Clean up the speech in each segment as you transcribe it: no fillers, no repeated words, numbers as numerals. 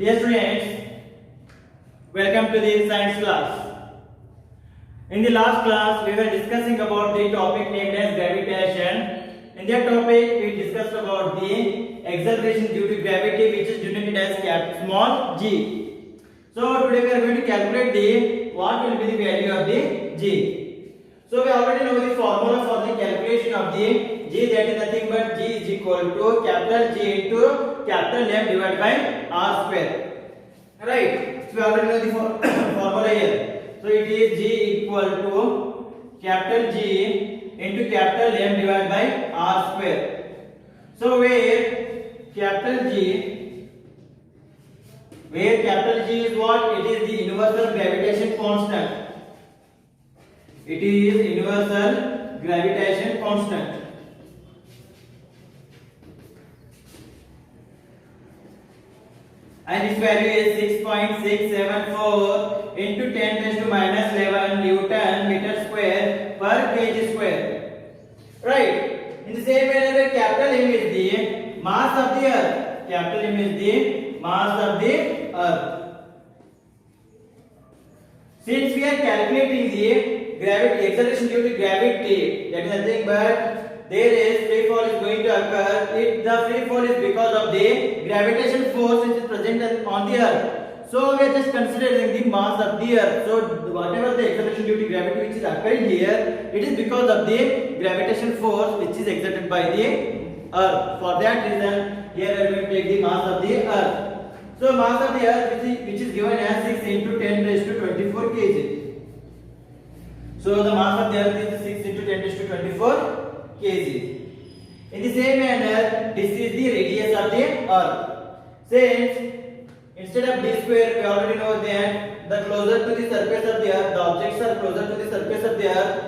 Dear students, welcome to the science class. In the last class, we were discussing about the topic named as gravitation. In that topic, we discussed about the acceleration due to gravity, which is denoted as small g. So today we are going to calculate the what will be the value of the g. So we already know the formula for the calculation of the g, that is nothing but g is equal to capital G into capital M divided by r square. Right? So we already know the formula here. So it is g equal to capital G into capital M divided by r square. So where capital G is what? It is the universal gravitation constant. It is universal gravitation constant. And its value is 6.674 into 10 raised to minus 11 Newton meter square per kg square. Right? In the same manner, capital M is the mass of the earth. Capital M is the mass of the earth. Since we are calculating the gravity, acceleration due to gravity, that is nothing but there is free fall is going to occur. The free fall is because of the gravitation force which is present on the earth. So we are just considering the mass of the earth. So whatever the acceleration due to gravity which is occurring here, it is because of the gravitation force which is exerted by the earth. For that reason, here we are going to take the mass of the earth. So mass of the earth which is given as 6 into 10 raised to 24 kg. So the mass of the earth is 6 into 10 raised to 24 kg. In the same manner, this is the radius of the earth. Since instead of d square, we already know that the closer to the surface of the earth, the objects are closer to the surface of the earth,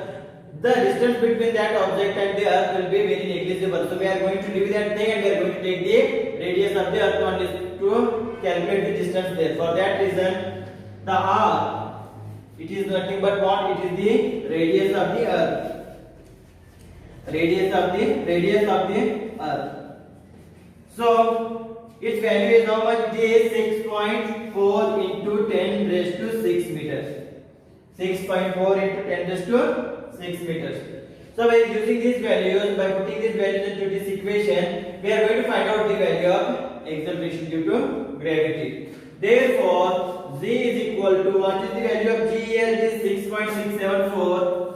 the distance between that object and the earth will be very negligible. So we are going to leave that thing and we are going to take the radius of the earth only to calculate the distance there. For that reason, the r, it is nothing but what? It is the radius of the earth. Radius of the earth. So its value is how much? It is 6.4 into 10 raised to 6 meters. 6.4 into 10 raised to 6 meters. So by using these values, by putting these values into this equation, we are going to find out the value of acceleration due to gravity. Therefore, z is equal to, what is the value of g here? It is 6.674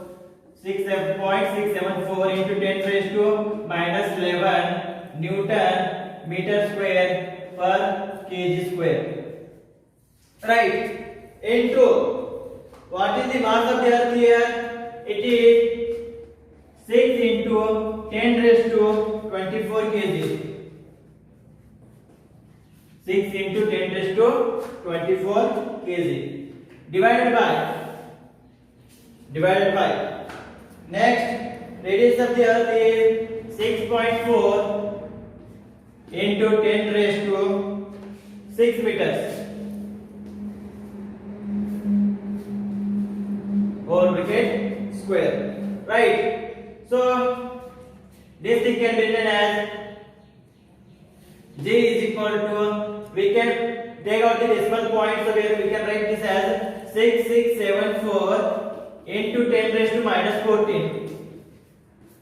into 10 raised to minus 11 Newton meter square per kg square. Right? Into, what is the mass of the earth here? It is 6 into 10 raised to 24 kg. 6 into 10 raised to 24 kg. Divided by. Next, radius of the earth is 6.4 into 10 raised to 6 meters. Whole bracket square. Right? So, this thing can be written as g is equal to, we can take out the decimal point, so where we can write this as 6674 into 10 raised to minus 14.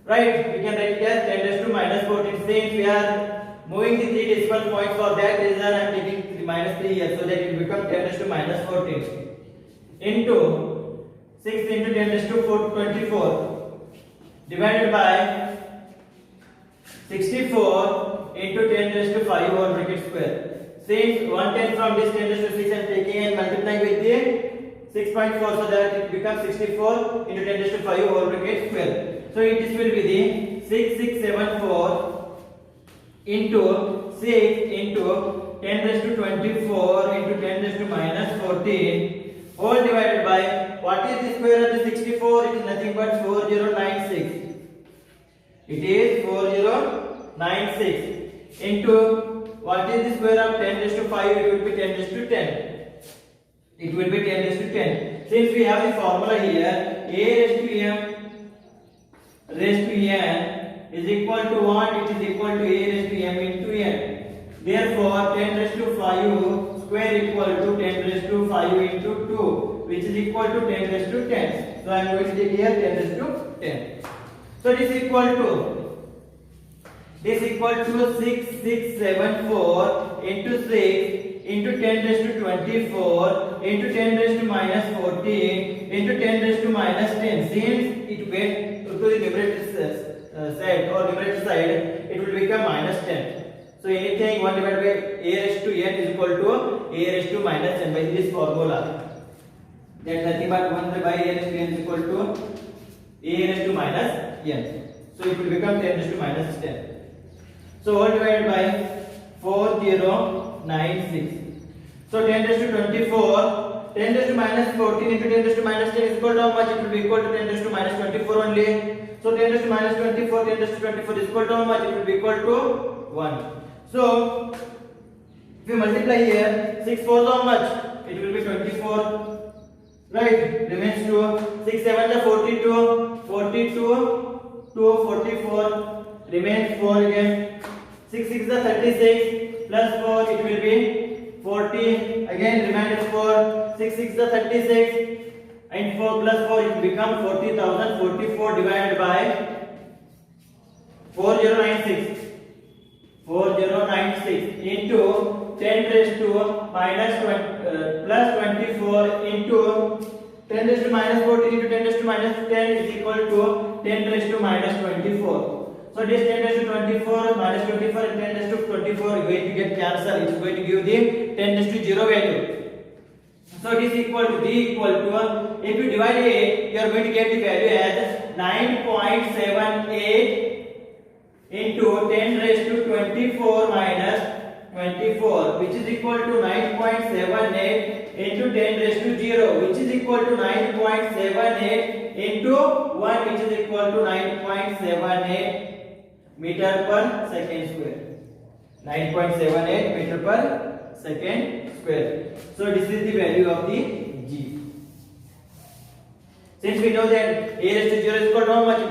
Right? We can write it as 10 raised to minus 14. Since we are moving the 3 decimal points, for that reason I am taking the minus 3 here, so that it will become 10 raised to minus 14 into 6 into 10 raised to 24 divided by 64 into 10 raised to 5 whole bracket square. Since 110 from this 10 raised to 6 I am taking and multiplying with the 6.4, so that it becomes 64 into 10 raised to 5 whole bracket square. So this will be the 6674 into 6 into 10 raised to 24 into 10 raised to minus 14 whole divided by, what is the square of the 64? It is nothing but 4096. It is 4096 into, what is the square of 10 raised to 5? It will be 10 raised to 10. It will be 10 raised to 10. Since we have the formula here, a raised to m raised to n is equal to what? It is equal to a raised to m into n. Therefore, 10 raised to 5 square equal to 10 raised to 5 into 2, which is equal to 10 raised to 10. So I am going to take here 10 raised to 10. So this is equal to 6674 into 6 into 10 raised to 24 into 10 raised to minus 14 into 10 raised to minus 10. Since it went to the numerator side or numerator side, it will become minus 10. So anything 1 divided by a raised to n is equal to a raised to minus n by this formula. That nothing but 1 by a raised to n is equal to a raised to minus n. So it will become 10 raised to minus 10. So all divided by 4096. So 10 raised to 24, 10 raised to minus 14 into 10 raised to minus 10 is equal to how much? It will be equal to 10 raised to minus 24 only. So 10 raised to minus 24, 10 raised to 24 is equal to how much? It will be equal to 1. So if you multiply here, 6 4 how much? It will be 24. Right? Remains 2. 6 7 is 42. 42 2 44. Remains 4 again. 6 6 is 36 plus 4 it will be 40. Again remains 4. 6 6 is 36 and 4 plus 4 it will become 40,044 divided by 4096. 4096 into 10 raised to minus 20 plus 24 into 10 raised to minus 14 into 10 raised to minus 10 is equal to 10 raised to minus 24. So this 10 raised to 24 minus 24 and 10 raised to 24 is going to get cancelled. It is going to give the 10 raised to 0 value. So this equal to d equal to, if you divide it, you are going to get the value as 9.78 into 10 raised to 24 minus 24, which is equal to 9.78 into 10 raised to 0, which is equal to 9.78 into 1, which is equal to 9.78 meter per second square. 9.78 meter per second square. So this is the value of the g. Since we know that a raised to 0 is equal to how much? It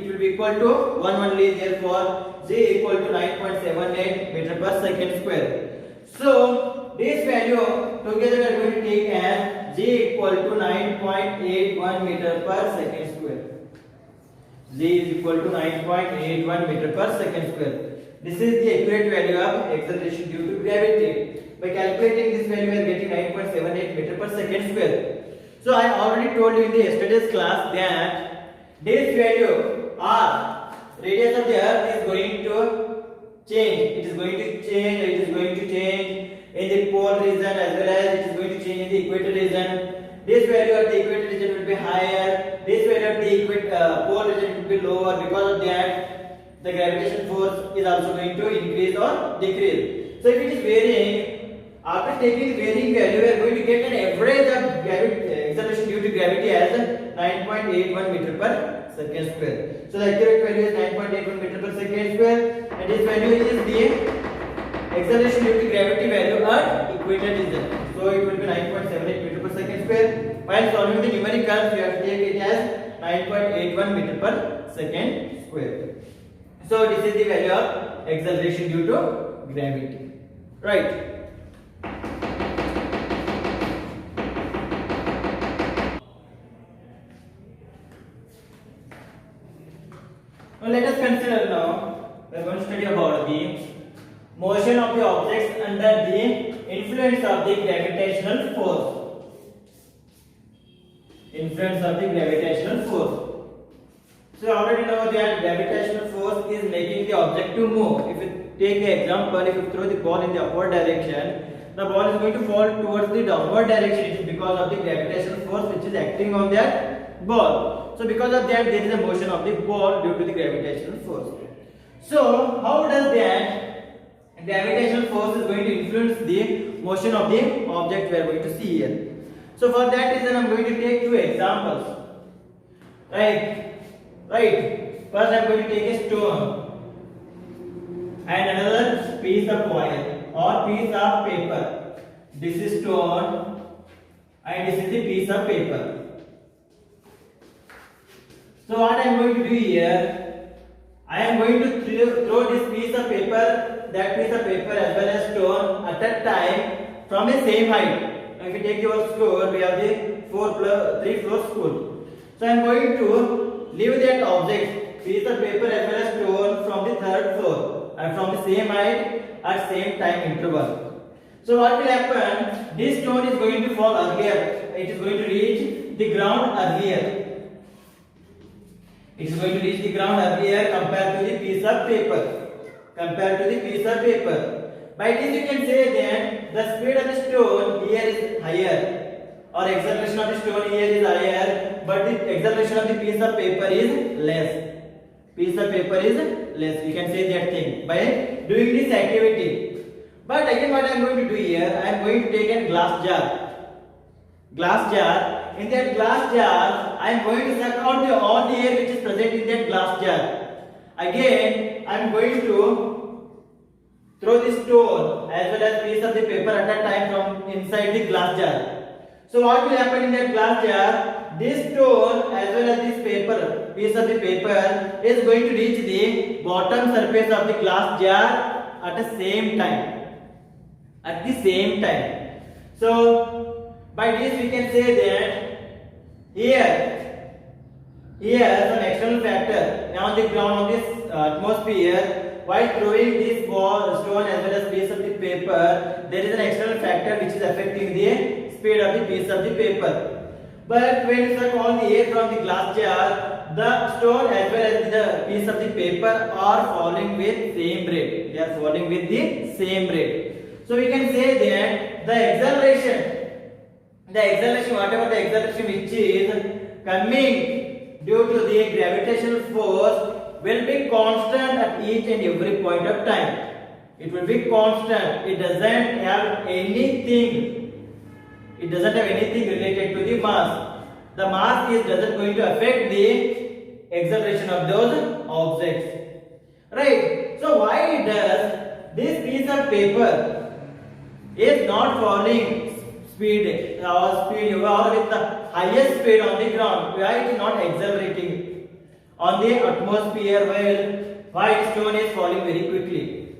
will be equal to 1 only. Therefore, g equal to 9.78 meter per second square. So this value together we are going to take as g equal to 9.81 meter per second square. G is equal to 9.81 meter per second square. This is the accurate value of acceleration due to gravity. By calculating this value, we are getting 9.78 meter per second square. So I already told you in the yesterday's class that this value r, radius of the earth, is going to change. It is going to change. It is going to change in the pole region as well as it is going to change in the equator region. This value at the equator region will be higher. This value at the pole region will be lower. Because of that, the gravitation force is also going to increase or decrease. So if it is varying, after taking the varying value, we are going to get an average of acceleration due to gravity as 9.81 meter per second square. So the accurate value is 9.81 meter per second square, and this value is the acceleration due to gravity value at equator region. So it will be 9.78 meter per second square. While solving the numericals, we have to take it as 9.81 meter per second square. So this is the value of acceleration due to gravity. Right? Now let us consider now, we are going to study about the motion of the objects under the influence of the gravitational force. Influence of the gravitational force. So you already know that gravitational force is making the object to move. If you take the example, if you throw the ball in the upward direction, the ball is going to fall towards the downward direction. It is because of the gravitational force which is acting on that ball. So because of that, there is a motion of the ball due to the gravitational force. So how does that gravitational force is going to influence the motion of the object we are going to see here? So for that reason, I am going to take two examples. Right. First, I am going to take a stone and another piece of wire or piece of paper. This is stone and this is the piece of paper. So what I am going to do here, I am going to throw this piece of paper, that piece of paper as well as stone at a time from the same height. If you take your school, we have the 3 floor school. So I am going to leave that object, piece of paper as well as stone from the 3rd floor and from the same height at same time interval. So what will happen? This stone is going to fall earlier. It is going to reach the ground earlier. It is going to reach the ground earlier compared to the piece of paper. Compared to the piece of paper. By this you can say that the speed of the stone here is higher, or acceleration of the stone here is higher, but the acceleration of the piece of paper is less. Piece of paper is less. You can say that thing by doing this activity. But again, what I am going to do here, I am going to take a glass jar. Glass jar. In that glass jar, I am going to suck out all the air which is present in that glass jar. Again, I am going to throw the stone as well as piece of the paper at a time from inside the glass jar. So what will happen in that glass jar? This stone as well as this paper, piece of the paper is going to reach the bottom surface of the glass jar at the same time. At the same time. So by this we can say that here some external factor on the ground of this atmosphere, while throwing this stone as well as piece of the paper, there is an external factor which is affecting the speed of the piece of the paper. But when you suck all the air from the glass jar, the stone as well as the piece of the paper are falling with same rate. They are falling with the same rate. So we can say that the acceleration, whatever the acceleration which is coming due to the gravitational force will be constant at each and every point of time. It will be constant. It doesn't have anything. It doesn't have anything related to the mass. The mass doesn't going to affect the acceleration of those objects. Right? So why does this piece of paper is not falling speed with the highest speed on the ground? Why it is not accelerating on the atmosphere while white stone is falling very quickly?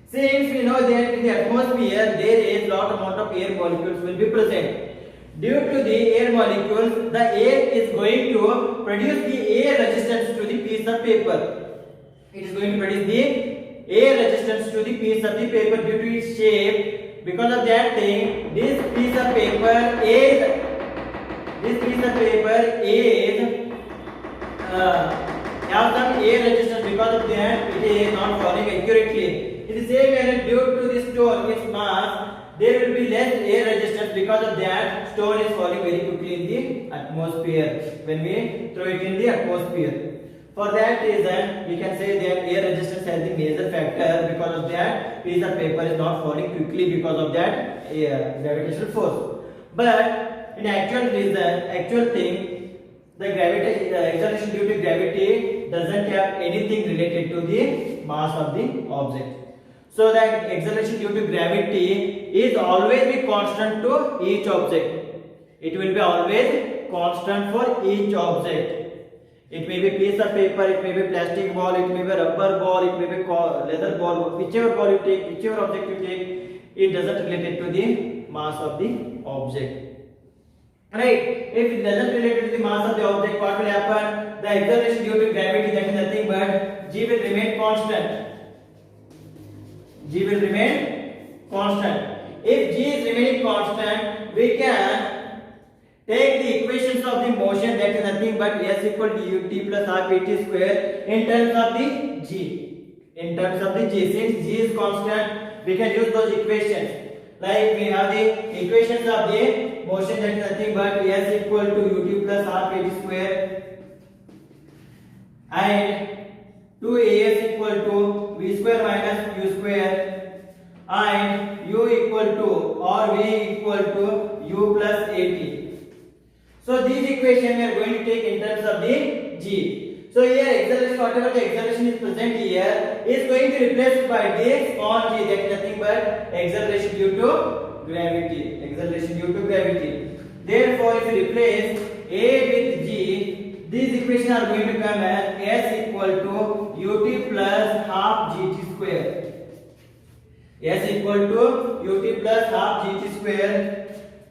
Since we know that in the atmosphere there is lot amount of air molecules will be present. Due to the air molecules, the air is going to produce the air resistance to the piece of paper. It is going to produce the air resistance to the piece of the paper due to its shape. Because of that thing, this piece of paper is have some air resistance. Because of that, it is not falling accurately. In the same manner, due to the stone, its mass, there will be less air resistance. Because of that, stone is falling very quickly in the atmosphere when we throw it in the atmosphere. For that reason, we can say that air resistance has the major factor. Because of that, piece of paper is not falling quickly because of that gravitational force. But in actual thing, the acceleration due to gravity doesn't have anything related to the mass of the object. So the acceleration due to gravity is always be constant to each object. It will be always constant for each object. It may be a piece of paper, it may be plastic ball, it may be rubber ball, it may be leather ball, whichever ball you take, whichever object you take, it doesn't relate to the mass of the object. Right? If it doesn't relate to the mass of the object, what will happen? The acceleration due to gravity, that is nothing but g will remain constant. G will remain constant. If g is remaining constant, we can take the equations of the motion, that is nothing but s equal to ut plus rpt square in terms of the g. In terms of the g, since g is constant, we can use those equations. Like we have the equations of the motion, that is nothing but s equal to ut plus rpt square and 2as equal to v square minus u square and u equal to or v equal to u plus at. So these equations we are going to take in terms of the g. So here acceleration, whatever the acceleration is present here, is going to replace by this on g, that is nothing but acceleration due to gravity. Acceleration due to gravity. Therefore, if you replace a with g, these equations are going to come as s equal to ut plus half gt square. S equal to ut plus half gt square.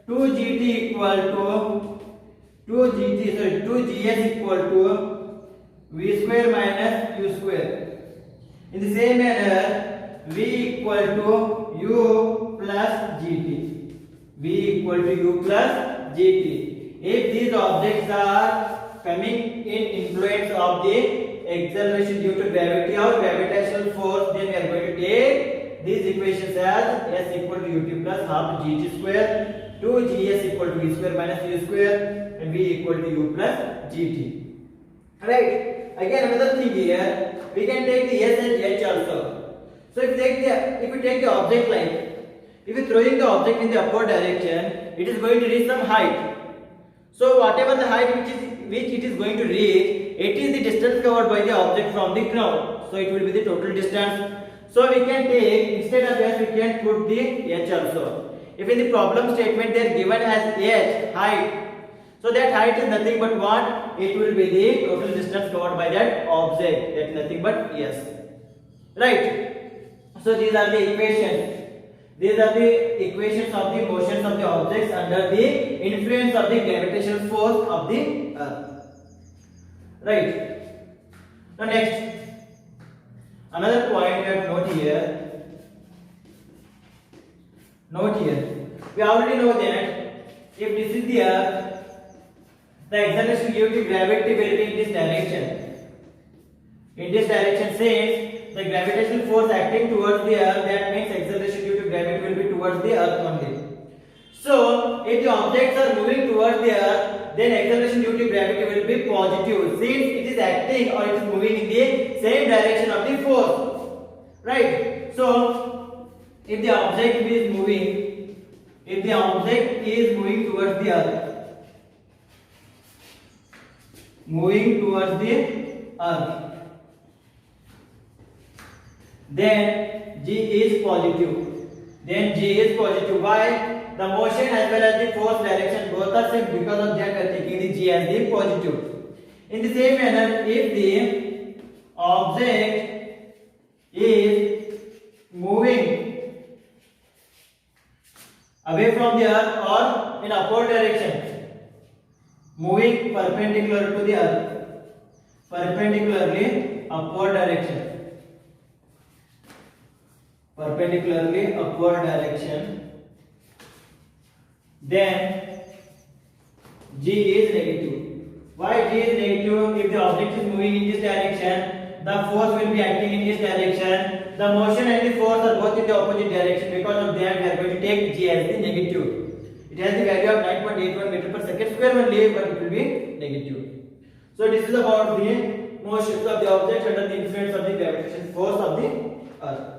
2gt equal to 2gs equal to v square minus u square. In the same manner, v equal to u plus gt. v equal to u plus gt. If these objects are coming in influence of the acceleration due to gravity or gravitational force, then we are going to take these equations as s equal to ut plus half gt square, 2gs equal to v square minus u square, and v equal to u plus gt. Right? Again, another thing here, we can take the s and h also. So if we take the object like, if we throwing the object in the upward direction, it is going to reach some height. So whatever the height which it is going to reach, it is the distance covered by the object from the ground. So it will be the total distance. So we can take, instead of s, we can put the h also. If in the problem statement they are given as h, height, so that height is nothing but what? It will be the total distance covered by that object. That is nothing but s. Right? So these are the equations. These are the equations of the motions of the objects under the influence of the gravitational force of the earth. Right? Now next, another point we have note here. Note here. We already know that if this is the earth, the acceleration due to gravity will be in this direction. In this direction, since the gravitational force acting towards the earth, that means acceleration due to gravity will be towards the earth only. So, if the objects are moving towards the earth, then acceleration due to gravity will be positive, since it is acting or it is moving in the same direction of the force. Right? So, if the object is moving towards the earth, then g is positive. Why? The motion as well as the force direction both are same, because of that we are taking the g as the positive. In the same manner, if the object is moving away from the earth or in upward direction, moving perpendicular to the earth, perpendicularly upward direction, then g is negative. Why g is negative? If the object is moving in this direction, the force will be acting in this direction. The motion and the force are both in the opposite direction. Because of that, we are going to take g as the negative. It has the value of 9.81 meter per second square only, but it will be negative. So this is about the motions of the object under the influence of the gravitational force of the earth.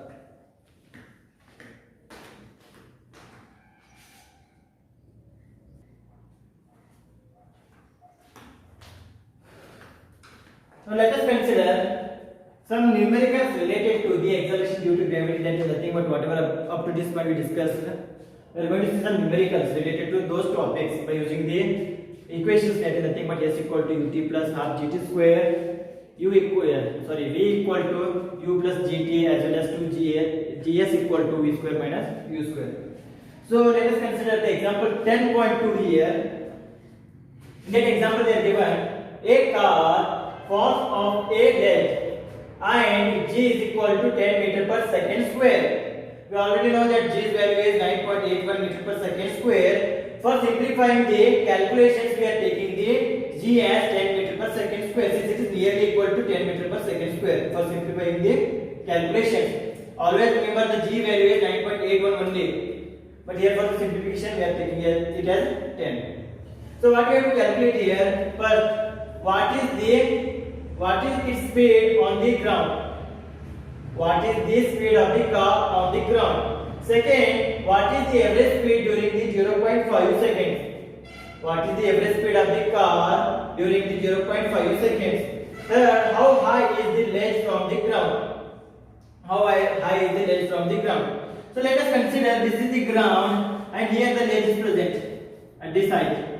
Now let us consider some numericals related to the acceleration due to gravity. That is nothing but whatever up to this point we discussed. We are going to see some numericals related to those topics by using the equations. That is nothing but s equal to ut plus half gt square, v equal to u plus gt as well as 2gs equal to v square minus u square. So let us consider the example 10.2 here. In that example they are given a car force of a ledge and g is equal to 10 meter per second square. We already know that g's value is 9.81 meter per second square. For simplifying the calculations, we are taking the g as 10 meter per second square, since it is nearly equal to 10 meter per second square. For simplifying the calculations, always remember the g value is 9.81 only, but here for the simplification we are taking it as 10. So what we have to calculate here? First, what is its speed on the ground? What is the speed of the car on the ground? Second, what is the average speed during the 0.5 seconds? What is the average speed of the car during the 0.5 seconds? Third, how high is the ledge from the ground? How high is the ledge from the ground? So let us consider this is the ground and here the ledge is present at this height.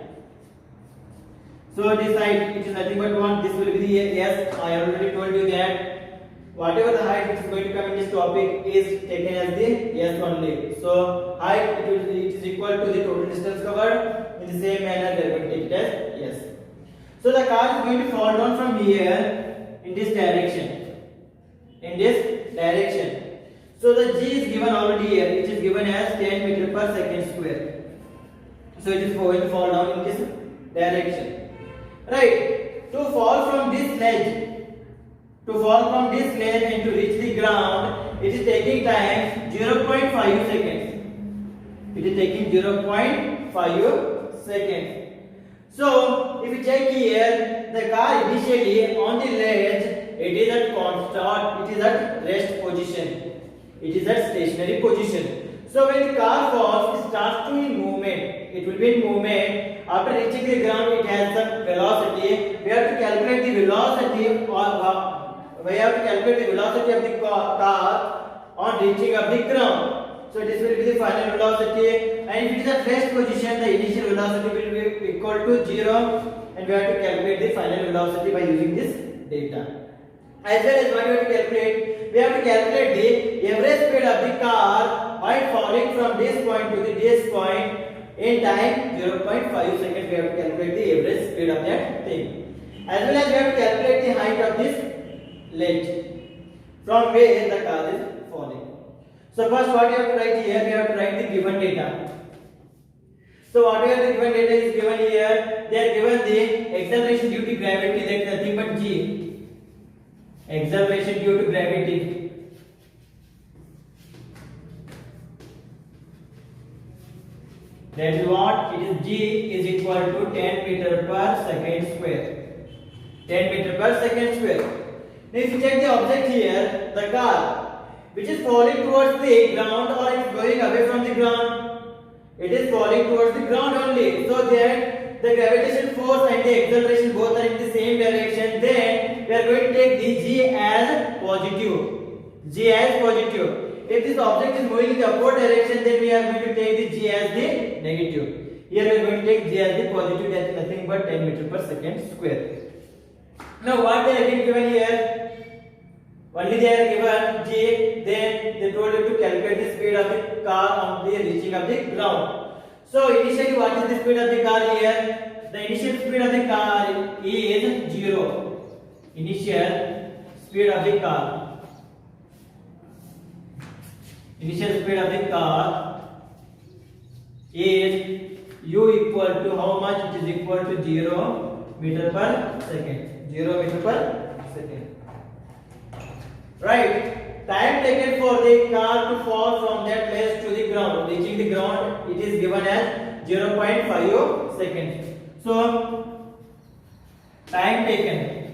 So this height, it is nothing but one. This will be the s. I already told you that whatever the height which is going to come in this topic is taken as the s only. So height it is equal to the total distance covered. In the same manner we are going to take it as yes. So the car is going to fall down from here in this direction. In this direction. So the g is given already here, which is given as 10 meter per second square. So it is going to fall down in this direction. Right. To fall from this ledge, and to reach the ground, it is taking time 0.5 seconds. It is taking 0.5 seconds. So, if you check here, the car initially on the ledge, it is at constant, it is at rest position. It is at stationary position. So, when the car falls, it starts to in movement. It will be in movement. After reaching the ground, it has some velocity. We have to calculate the velocity of the car on reaching of the ground. So this will be the final velocity, and if it is at rest position, the initial velocity will be equal to 0, and we have to calculate the final velocity by using this data. As well as what we have to calculate, we have to calculate the average speed of the car while falling from this point to this point in time 0.5 seconds. We have to calculate the average speed of that thing. As well as we have to calculate the height of this ledge from where the car is falling. So first what you have to write here, we have to write the given data. So whatever the given data is given here, they are given the acceleration due to gravity, that is nothing but g. Acceleration due to gravity. That is what? It is g is equal to 10 meter per second square. 10 meter per second square. Now if you check the object here, the car, which is falling towards the ground or it is going away from the ground, it is falling towards the ground only. So that the gravitation force and the acceleration both are in the same direction. Then we are going to take the g as positive. G as positive. If this object is moving in the upward direction, then we are going to take the g as the negative. Here we are going to take g as the positive, that is nothing but 10 meter per second square. Now what they have given here? Only they are given g, then they told you to calculate the speed of the car on the reaching of the ground. So initially what is the speed of the car here? The initial speed of the car is 0. Initial speed of the car. Initial speed of the car is u equal to how much? It is equal to 0 meter per second. 0 meter per second. Right. Time taken for the car to fall from that place to the ground, reaching the ground, it is given as 0.5 seconds. So time taken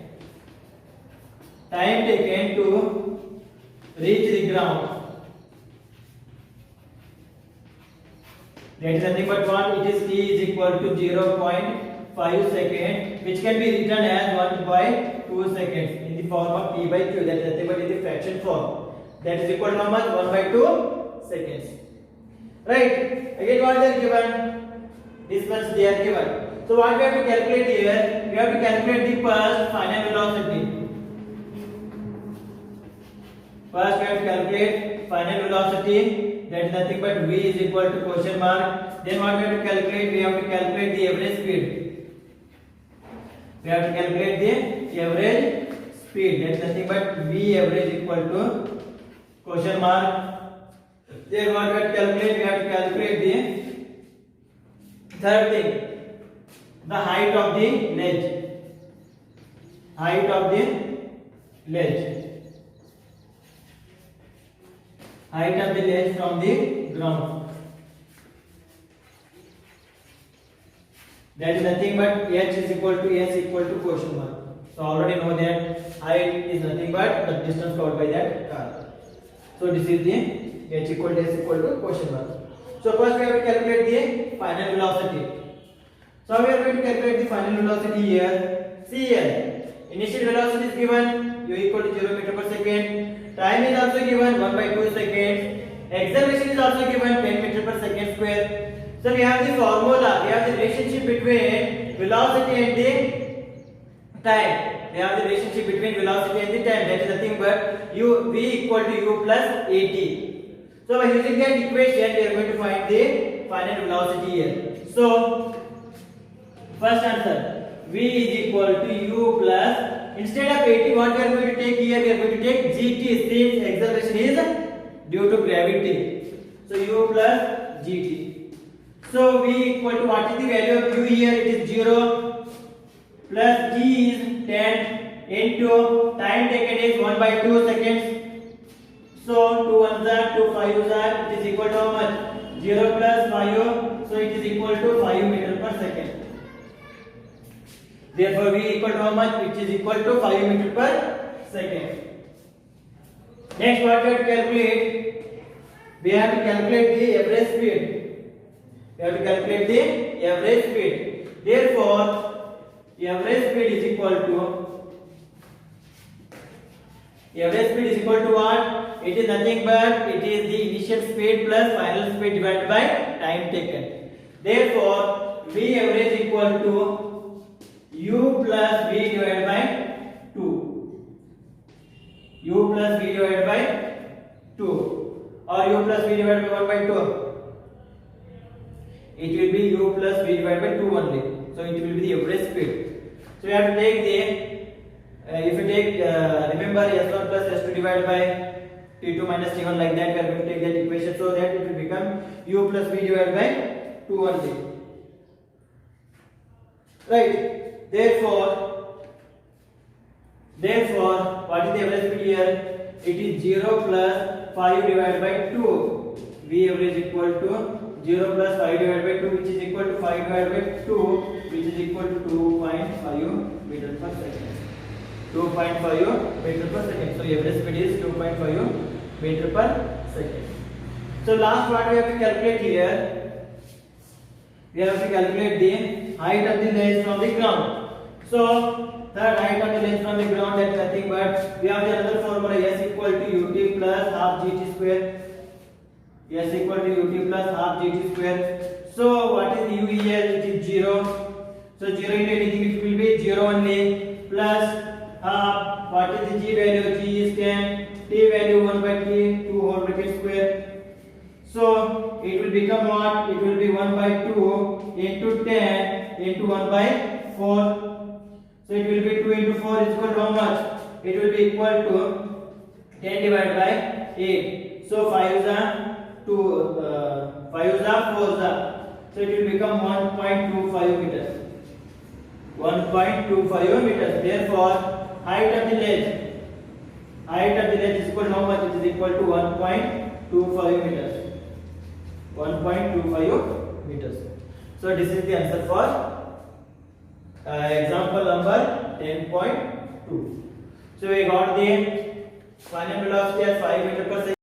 to reach the ground, that is nothing but what? It is t is equal to 0.5 seconds, which can be written as 1 by 2 seconds in the form of t by q, that is nothing but in the fraction form. That is equal to how much? 1 by 2 seconds. Right. Again what they are given? This much they are given. So what we have to calculate here? We have to calculate the first final velocity. First we have to calculate final velocity, that is nothing but v is equal to question mark. Then what we have to calculate? We have to calculate the average speed. We have to calculate the average speed, that is nothing but v average equal to question mark. Then what we have to calculate? We have to calculate the third thing, the height of the ledge. Height of the ledge. Height of the ledge from the ground. That is nothing but h is equal to s equal to question mark. So already know that height is nothing but the distance covered by that car. So this is the h equal to s equal to question mark. So first we have to calculate the final velocity. So we are going to calculate the final velocity here. See here, initial velocity is given u equal to 0 meter per second. Time is also given 1 by 2 seconds. Acceleration is also given 10 meter per second square. So we have the formula, we have the relationship between velocity and the time. we have the relationship between velocity and the time. That is nothing but v equal to u plus at. So by using that equation, we are going to find the final velocity here. So first answer, v is equal to u plus, instead of 80, what we are going to take here? We are going to take gt, since acceleration is due to gravity. So u plus gt. So v equal to, what is the value of u here? It is 0 plus g is 10 into time taken is 1/2 seconds. So 2 ones are 2 5s are, it is equal to how much? 0 plus 5, so it is equal to 5 meter per second. Therefore v equal to how much? Which is equal to 5 meter per second. Next, what we have to calculate? We have to calculate the average speed. We have to calculate the average speed. Therefore, average speed is equal to what? It is nothing but it is the initial speed plus final speed divided by time taken. Therefore, v average equal to u plus v divided by 2. U plus v divided by 2, or u plus v divided by 1/2. It will be u plus v divided by 2 only. So it will be the average speed. So you have to take the if you take remember s1 plus s2 divided by t2 minus t1, like that we are going to take that equation, so that it will become u plus v divided by 2 only. Right. Therefore, what is the average speed here? It is 0 plus 5 divided by 2. V average equal to 0 plus 5 divided by 2, which is equal to 5 divided by 2, which is equal to 2.5 meter per second. 2.5 meter per second. So average speed is 2.5 meter per second. So last what we have to calculate here, we have to calculate the height of the lens from the ground. So the height of the lens from the ground, that is nothing but we have the another formula, s equal to ut plus half gt square. S equal to ut plus half gt square. So what is the u here? It is 0. So 0 into anything, it will be 0 only, plus half. What is the g value? G is 10. T value 1/t, 2 whole bracket square. So it will become what? It will be 1/2 into 10 into 1/4. So it will be 2 into 4 is equal to how much? It will be equal to 10 divided by 8. So 5 is 2, 5 is 4 is. So it will become 1.25 meters. 1.25 meters. Therefore, height of the ledge is equal to how much? It is equal to 1.25 meters. 1.25 meters. So this is the answer for example number 10.2. So we got the final velocity as 5 meter per second.